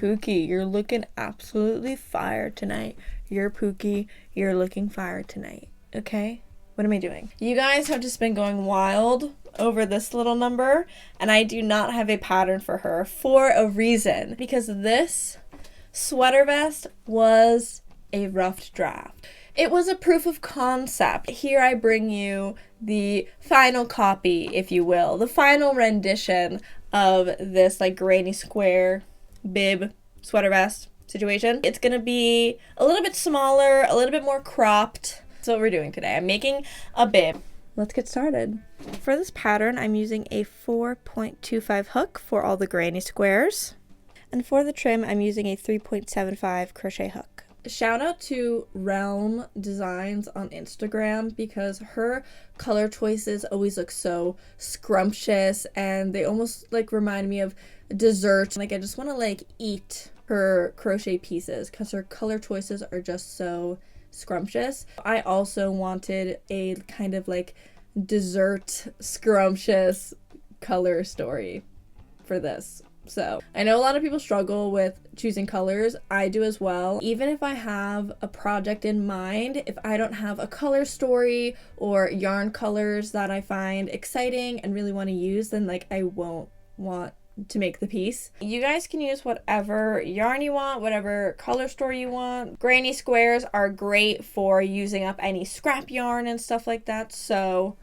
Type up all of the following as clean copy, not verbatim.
Pookie, you're looking absolutely fire tonight. You're Pookie, you're looking fire tonight. Okay? What am I doing? You guys have just been going wild over this little number, and I do not have a pattern for her for a reason. Because this sweater vest was a rough draft. It was a proof of concept. Here I bring you the final copy, if you will, the final rendition of this like granny square bib sweater vest situation. It's gonna be a little bit smaller, a little bit more cropped. That's what we're doing today. I'm making a bib. Let's get started. For this pattern, I'm using a 4.25 hook for all the granny squares. And for the trim, I'm using a 3.75 crochet hook. Shout out to Realm Designs on Instagram because her color choices always look so scrumptious and they almost like remind me of dessert. Like I just want to like eat her crochet pieces because her color choices are just so scrumptious. I also wanted a kind of like dessert scrumptious color story for this. So I know a lot of people struggle with choosing colors. I do as well. Even if I have a project in mind, if I don't have a color story or yarn colors that I find exciting and really want to use, then like I won't want to make the piece. You guys can use whatever yarn you want, whatever color story you want. Granny squares are great for using up any scrap yarn and stuff like that. So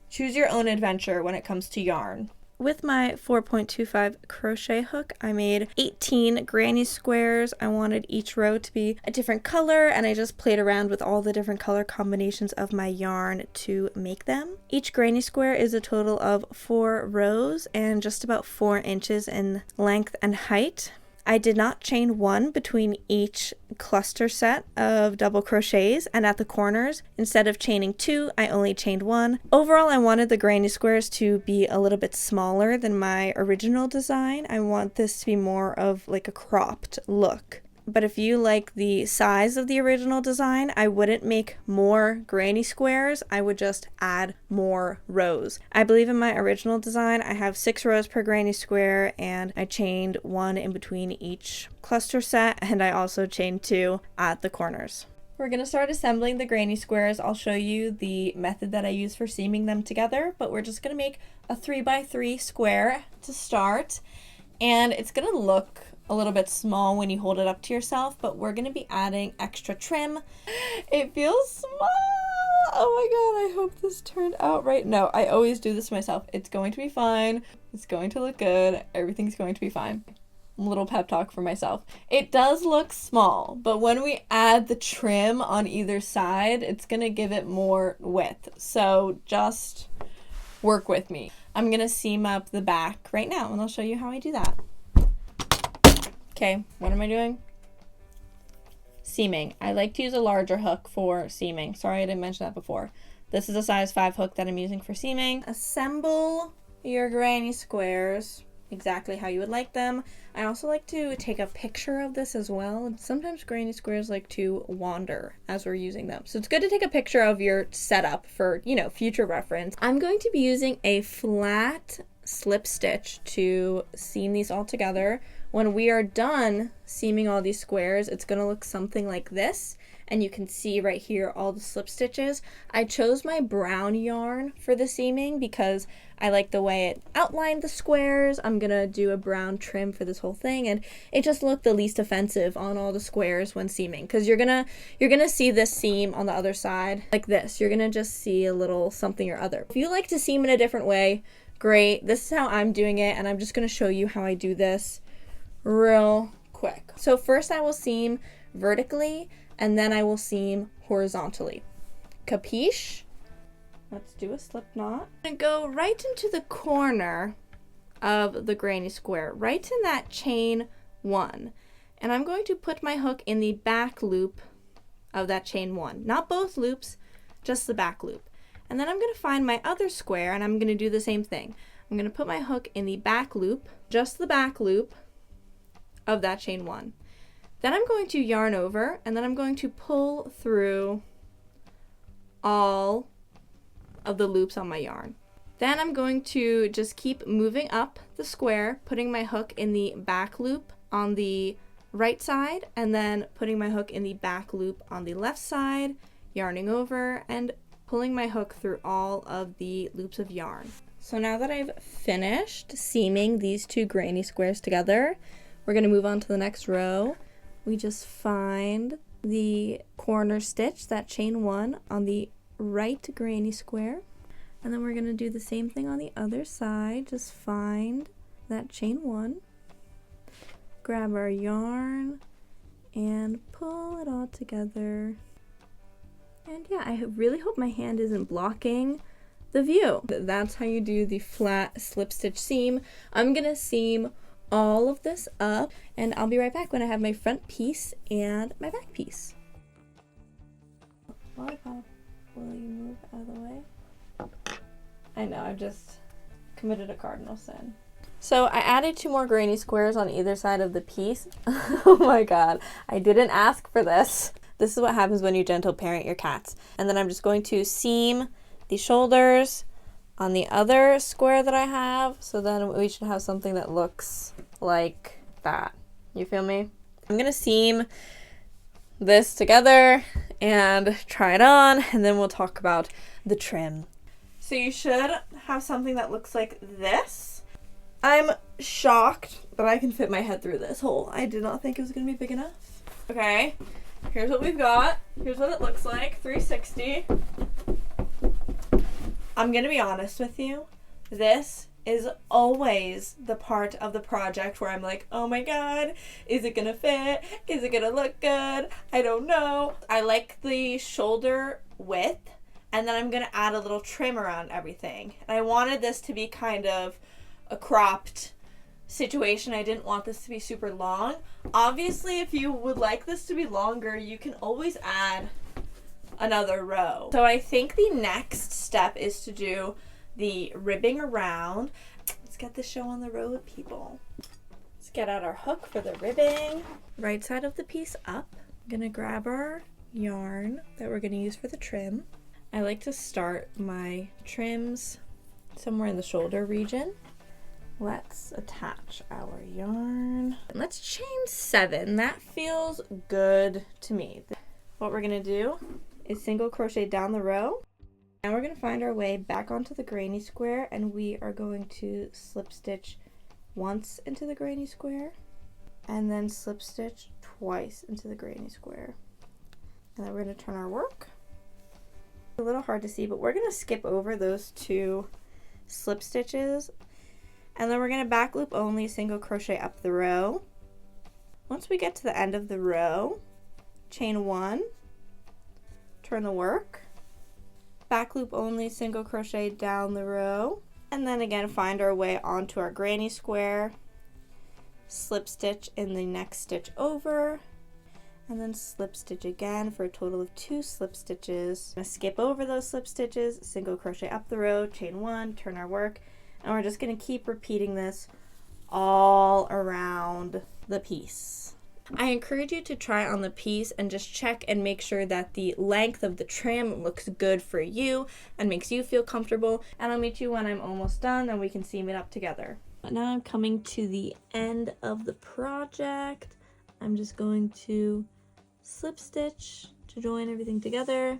choose your own adventure when it comes to yarn. With my 4.25 crochet hook, I made 18 granny squares. I wanted each row to be a different color, and I just played around with all the different color combinations of my yarn to make them. Each granny square is a total of 4 rows and just about 4 inches in length and height. I did not chain one between each cluster set of double crochets, and at the corners, instead of chaining 2, I only chained 1. Overall, I wanted the granny squares to be a little bit smaller than my original design. I want this to be more of like a cropped look. But if you like the size of the original design, I wouldn't make more granny squares. I would just add more rows. I believe in my original design, I have 6 rows per granny square, and I chained 1 in between each cluster set, and I also chained 2 at the corners. We're going to start assembling the granny squares. I'll show you the method that I use for seaming them together, but we're just going to make a 3x3 square to start, and it's going to look a little bit small when you hold it up to yourself, but we're going to be adding extra trim. It feels small. Oh my god, I hope this turned out right. No, I always do this myself. It's going to be fine. It's going to look good. Everything's going to be fine. A little pep talk for myself. It does look small, but when we add the trim on either side, it's going to give it more width. So just work with me. I'm going to seam up the back right now, and I'll show you how I do that. Okay, what am I doing? Seaming. I like to use a larger hook for seaming. Sorry I didn't mention that before. This is a size 5 hook that I'm using for seaming. Assemble your granny squares exactly how you would like them. I also like to take a picture of this as well. Sometimes granny squares like to wander as we're using them. So it's good to take a picture of your setup for, you know, future reference. I'm going to be using a flat slip stitch to seam these all together. When we are done seaming all these squares, it's going to look something like this, and you can see right here all the slip stitches. I chose my brown yarn for the seaming because I like the way it outlined the squares. I'm going to do a brown trim for this whole thing, and it just looked the least offensive on all the squares when seaming, because you're going to see this seam on the other side like this. You're going to just see a little something or other. If you like to seam in a different way, great. This is how I'm doing it, and I'm just going to show you how I do this real quick. So first I will seam vertically, and then I will seam horizontally. Capiche? Let's do a slip knot. I'm gonna go right into the corner of the granny square, right in that chain 1. And I'm going to put my hook in the back loop of that chain 1. Not both loops, just the back loop. And then I'm going to find my other square, and I'm going to do the same thing. I'm going to put my hook in the back loop, just the back loop of that chain 1. Then I'm going to yarn over, and then I'm going to pull through all of the loops on my yarn. Then I'm going to just keep moving up the square, putting my hook in the back loop on the right side, and then putting my hook in the back loop on the left side, yarning over, and pulling my hook through all of the loops of yarn. So now that I've finished seaming these two granny squares together, we're going to move on to the next row. We just find the corner stitch, that chain 1 on the right granny square, and then we're going to do the same thing on the other side. Just find that chain 1, grab our yarn, and pull it all together. And yeah, I really hope my hand isn't blocking the view. That's how you do the flat slip stitch seam. I'm gonna seam all of this up, and I'll be right back when I have my front piece and my back piece. Lollipop, will you move out of the way? I know, I've just committed a cardinal sin. So I added 2 more granny squares on either side of the piece. Oh my god, I didn't ask for this. This is what happens when you gentle parent your cats. And then I'm just going to seam the shoulders on the other square that I have, so then we should have something that looks like that. You feel me? I'm gonna seam this together and try it on, and then we'll talk about the trim. So you should have something that looks like this. I'm shocked that I can fit my head through this hole. I did not think it was gonna be big enough. Okay, here's what we've got. Here's what it looks like, 360. I'm gonna be honest with you. This is always the part of the project where I'm like, oh my god, is it gonna fit? Is it gonna look good? I don't know. I like the shoulder width, and then I'm gonna add a little trim around everything. And I wanted this to be kind of a cropped situation. I didn't want this to be super long. Obviously, if you would like this to be longer, you can always add another row. So I think the next step is to do the ribbing around. Let's get this show on the road, people. Let's get out our hook for the ribbing. Right side of the piece up. I'm gonna grab our yarn that we're gonna use for the trim. I like to start my trims somewhere in the shoulder region. Let's attach our yarn. Let's chain 7. That feels good to me. What we're gonna do is single crochet down the row. Now we're going to find our way back onto the granny square, and we are going to slip stitch once into the granny square and then slip stitch twice into the granny square. And then we're going to turn our work. A little hard to see, but we're going to skip over those 2 slip stitches, and then we're going to back loop only, single crochet up the row. Once we get to the end of the row, chain 1, turn the work, back loop only, single crochet down the row, and then again find our way onto our granny square, slip stitch in the next stitch over, and then slip stitch again for a total of 2 slip stitches. I'm gonna skip over those slip stitches, single crochet up the row, chain 1, turn our work, and we're just gonna keep repeating this all around the piece. I encourage you to try on the piece and just check and make sure that the length of the trim looks good for you and makes you feel comfortable. And I'll meet you when I'm almost done and we can seam it up together. But now I'm coming to the end of the project. I'm just going to slip stitch to join everything together.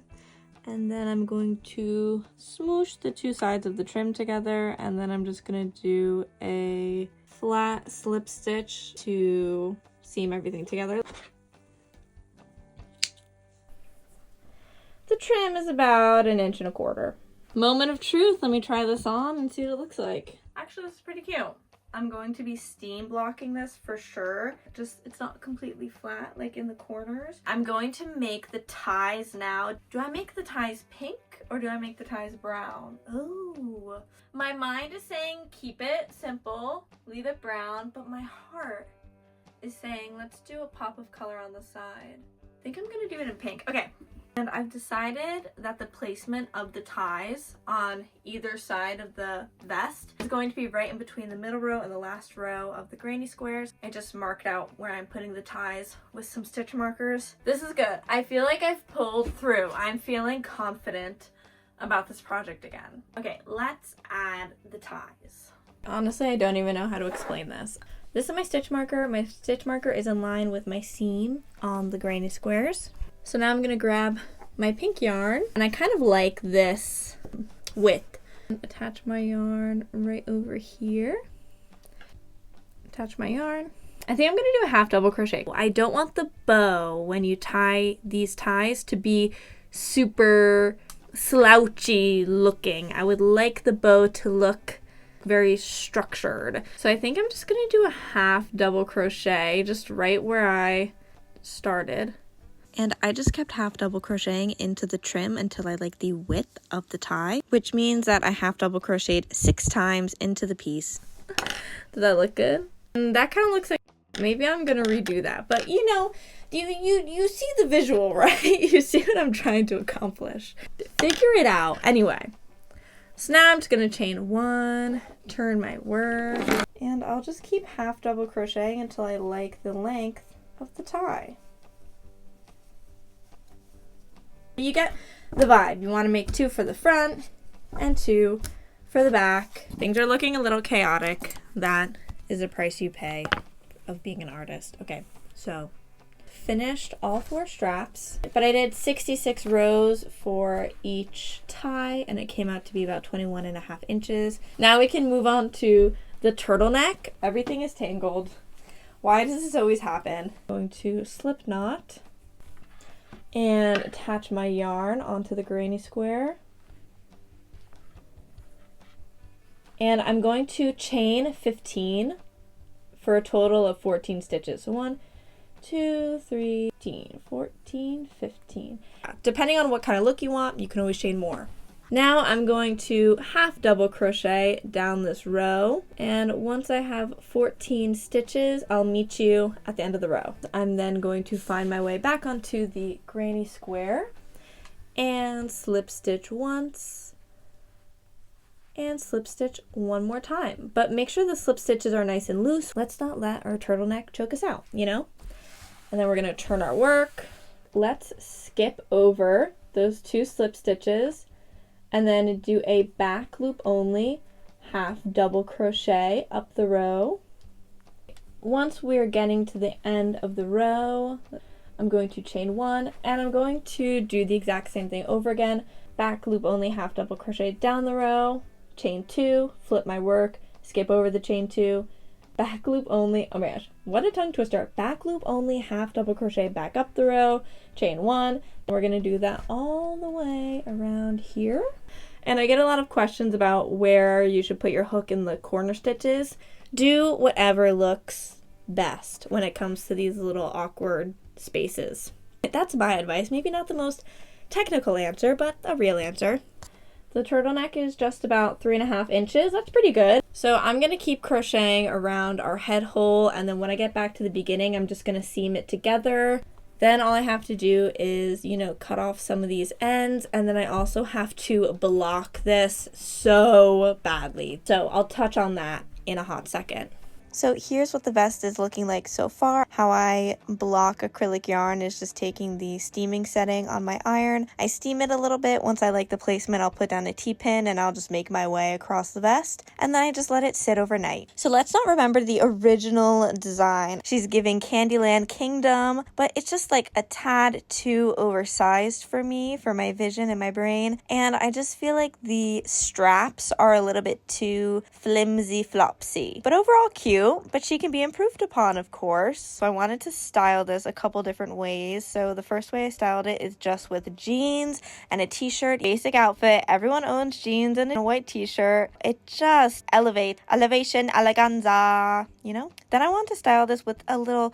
And then I'm going to smoosh the 2 sides of the trim together. And then I'm just going to do a flat slip stitch to seam everything together. The trim is about 1 1/4 inches. Moment of truth. Let me try this on and see what it looks like. Actually, this is pretty cute. I'm going to be steam blocking this for sure. Just, it's not completely flat like in the corners. I'm going to make the ties now. Do I make the ties pink or do I make the ties brown? Oh, my mind is saying keep it simple, leave it brown, but my heart is saying let's do a pop of color on the side. I think I'm gonna do it in pink. Okay, and I've decided that the placement of the ties on either side of the vest is going to be right in between the middle row and the last row of the granny squares. I just marked out where I'm putting the ties with some stitch markers. This is good. I feel like I've pulled through. I'm feeling confident about this project again. Okay, let's add the ties. Honestly, I don't even know how to explain this. This is my stitch marker. My stitch marker is in line with my seam on the granny squares. So now I'm gonna grab my pink yarn, and I kind of like this width. Attach my yarn right over here. Attach my yarn. I think I'm gonna do a half double crochet. I don't want the bow when you tie these ties to be super slouchy looking. I would like the bow to look very structured. So I think I'm just gonna do a half double crochet just right where I started. And I just kept half double crocheting into the trim until I like the width of the tie, which means that I half double crocheted 6 times into the piece. Does that look good? And that kind of looks like, maybe I'm gonna redo that, but you know, you see the visual, right? You see what I'm trying to accomplish. Figure it out. Anyway, so now I'm just gonna chain 1, turn my work, and I'll just keep half double crocheting until I like the length of the tie. You get the vibe. You want to make 2 for the front and 2 for the back. Things are looking a little chaotic. That is the price you pay of being an artist. Okay, so finished all 4 straps, but I did 66 rows for each tie, and it came out to be about 21.5 inches. Now we can move on to the turtleneck. Everything is tangled. Why does this always happen? I'm going to slip knot and attach my yarn onto the granny square. And I'm going to chain 15 for a total of 14 stitches. So 1, 2, 3, 14, 15. Depending on what kind of look you want, you can always chain more. Now I'm going to half double crochet down this row, and once I have 14 stitches, I'll meet you at the end of the row. I'm then going to find my way back onto the granny square and slip stitch once and slip stitch one more time. But make sure the slip stitches are nice and loose. Let's not let our turtleneck choke us out, you know? And then we're gonna turn our work. Let's skip over those 2 slip stitches and then do a back loop only, half double crochet up the row. Once we're getting to the end of the row, I'm going to chain 1, and I'm going to do the exact same thing over again. Back loop only, half double crochet down the row, chain 2, flip my work, skip over the chain 2, back loop only, oh my gosh, what a tongue twister. Back loop only, half double crochet back up the row, chain 1, and we're gonna do that all the way around here. And I get a lot of questions about where you should put your hook in the corner stitches. Do whatever looks best when it comes to these little awkward spaces. That's my advice. Maybe not the most technical answer, but a real answer. The turtleneck is just about 3.5 inches. That's pretty good. So I'm going to keep crocheting around our head hole, and then when I get back to the beginning, I'm just going to seam it together. Then all I have to do is, you know, cut off some of these ends, and then I also have to block this so badly. So I'll touch on that in a hot second. So here's what the vest is looking like so far. How I block acrylic yarn is just taking the steaming setting on my iron. I steam it a little bit. Once I like the placement, I'll put down a T-pin and I'll just make my way across the vest. And then I just let it sit overnight. So let's not remember the original design. She's giving Candyland Kingdom, but it's just like a tad too oversized for me, for my vision and my brain. And I just feel like the straps are a little bit too flimsy flopsy, but overall cute. But she can be improved upon, of course. So I wanted to style this a couple different ways. So the first way I styled it is just with jeans and a t-shirt. Basic outfit. Everyone owns jeans and a white t-shirt. It just elevation, eleganza, you know? Then I want to style this with a little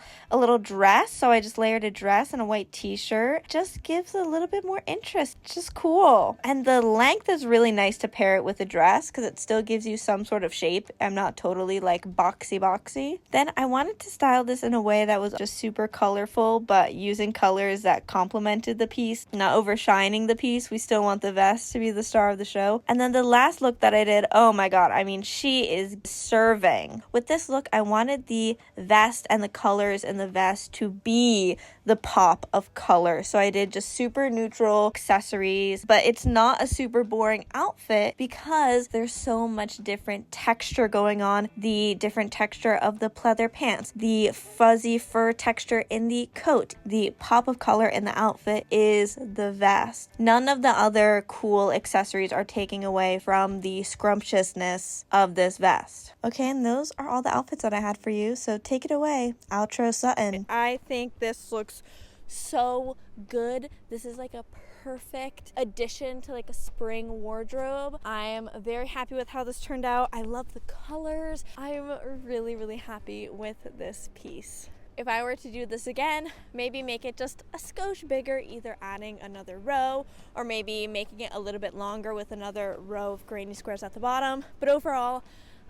dress. So I just layered a dress and a white t-shirt. Just gives a little bit more interest. It's just cool. And the length is really nice to pair it with a dress because it still gives you some sort of shape. I'm not totally like boxy boxy boxy. Then I wanted to style this in a way that was just super colorful, but using colors that complemented the piece, not overshining the piece. We still want the vest to be the star of the show. And then the last look that I did, oh my god, I mean, she is serving. With this look, I wanted the vest and the colors in the vest to be the pop of color. So I did just super neutral accessories, but it's not a super boring outfit because there's so much different texture going on. The different texture of the pleather pants, the fuzzy fur texture in the coat, the pop of color in the outfit is the vest. None of the other cool accessories are taking away from the scrumptiousness of this vest. Okay, and those are all the outfits that I had for you, so take it away. Outro Sutton. I think this looks so good. This is like a perfect addition to like a spring wardrobe. I am very happy with how this turned out. I love the colors. I'm really happy with this piece. If I were to do this again, maybe make it just a skosh bigger, either adding another row or maybe making it a little bit longer with another row of granny squares at the bottom. But overall,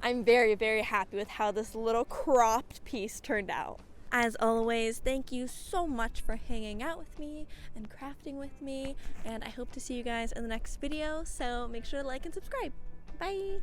I'm very happy with how this little cropped piece turned out. As always, thank you so much for hanging out with me and crafting with me, and I hope to see you guys in the next video, so make sure to like and subscribe. Bye!